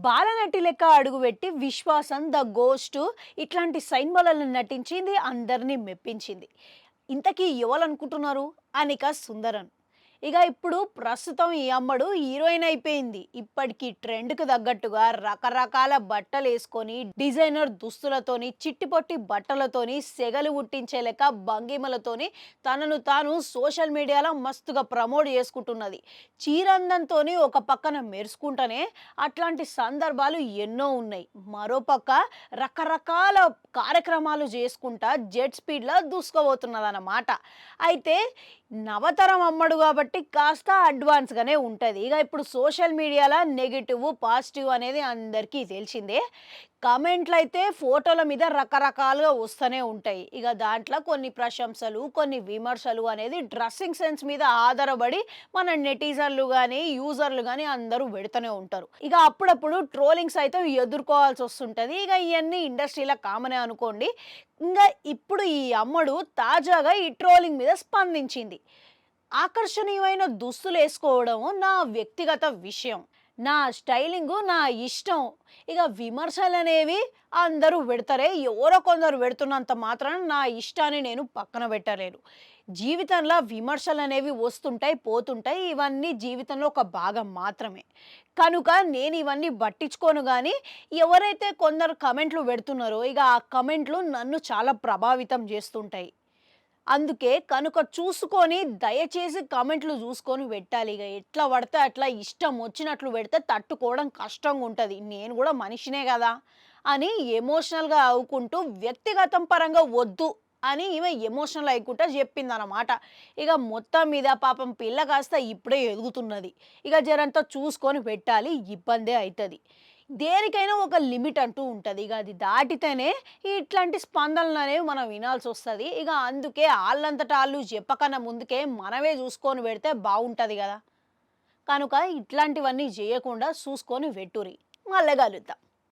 బాలనటి లెక్క అడుగుపెట్టి 'విశ్వాసం', 'ద గోస్ట్' ఇట్లాంటి సినిమాలలో నటించింది. అందరిని మెప్పించింది. ఇంతకీ ఎవరనుకుంటున్నారు? అనిక సుందరన్. ఇక ఇప్పుడు ప్రస్తుతం ఈ అమ్మడు హీరోయిన్ అయిపోయింది. ఇప్పటికి ట్రెండ్‌కి తగ్గట్టుగా రకరకాల బట్టలేసుకొని, డిజైనర్ దుస్తులతోని, చిట్టిపొట్టి బట్టలతోని, సెగలు పుట్టించే లెక్క భంగిమలతోని తనను తాను సోషల్ మీడియాలో మస్తుగా ప్రమోట్ చేసుకుంటున్నది. చీరందంతోని ఒక పక్కన మెరుసుకుంటనే అట్లాంటి సందర్భాలు ఎన్నో ఉన్నాయి. మరోపక్క రకరకాల కార్యక్రమాలు చేసుకుంటా జెట్ స్పీడ్‌లో దూసుకుపోతున్నదన్నమాట. అయితే నవతరం అమ్మడు కాబట్టి కాస్త అడ్వాన్స్‌గానే ఉంటది. ఇక ఇప్పుడు సోషల్ మీడియాలో నెగెటివ్, పాజిటివ్ అనేది అందరికీ తెలిసిందే. కామెంట్‌లయితే ఫోటోల మీద రకరకాలుగా వస్తూనే ఉంటాయి. ఇక దాంట్లో కొన్ని ప్రశంసలు, కొన్ని విమర్శలు అనేది డ్రెస్సింగ్ సెన్స్ మీద ఆధారపడి మన నెటిజన్లు గానీ, యూజర్లు గానీ అందరూ పెడుతూనే ఉంటారు. ఇక అప్పుడప్పుడు ట్రోలింగ్స్ అయితే ఎదుర్కోవాల్సి వస్తుంటది. ఇక ఇయన్నీ ఇండస్ట్రీలో కామనే అనుకోండి. ఇంగా ఇప్పుడు ఈ అమ్మడు తాజాగా ఈ ట్రోలింగ్ మీద స్పందించింది. ఆకర్షణీయమైన దుస్తులేసుకోవడం నా వ్యక్తిగత విషయం. నా స్టైలింగు నా ఇష్టం. ఇక విమర్శలనేవి అందరూ పెడతారే. ఎవరో కొందరు పెడుతున్నంత మాత్రాన నా ఇష్టాన్ని నేను పక్కన పెట్టలేను. జీవితంలో విమర్శలనేవి వస్తుంటాయి, పోతుంటాయి. ఇవన్నీ జీవితంలో ఒక భాగం మాత్రమే. కనుక నేను ఇవన్నీ పట్టించుకోను గానీ, ఎవరైతే కొందరు కమెంట్లు పెడుతున్నారో ఇక ఆ కమెంట్లు నన్ను చాలా ప్రభావితం చేస్తుంటాయి. అందుకే కనుక చూసుకొని దయచేసి కామెంట్లు చూసుకొని పెట్టాలి. ఇక ఎట్లా పడితే అట్లా ఇష్టం వచ్చినట్లు పెడితే తట్టుకోవడం కష్టంగా ఉంటది. నేను కూడా మనిషినే కదా అని ఎమోషనల్‌గా అవుకుంటూ వ్యక్తిగతం పరంగా వద్దు అని ఈమె ఎమోషనల్ అయ్యకుంటా చెప్పిందనమాట. ఇక మొత్తం మీద పాపం పిల్ల కాస్త ఇప్పుడే ఎదుగుతున్నది. ఇక జరంతా చూసుకొని పెట్టాలి. ఇబ్బందే అయితది. దేనికైనా ఒక లిమిట్ అంటూ ఉంటది. ఇక అది దాటితేనే ఇట్లాంటి స్పందనలనేవి మనం వినాల్సొస్తది. ఇక అందుకే ఆళ్ళంతట ఆళ్ళు చెప్పకన్నా ముందుకే మనమే చూసుకొని పెడితే బావుంటది గదా! కనుక ఇట్లాంటివన్నీ జేయకుండా చూసుకొని పెట్టుర్రి. మళ్ళా కలుద్దాం.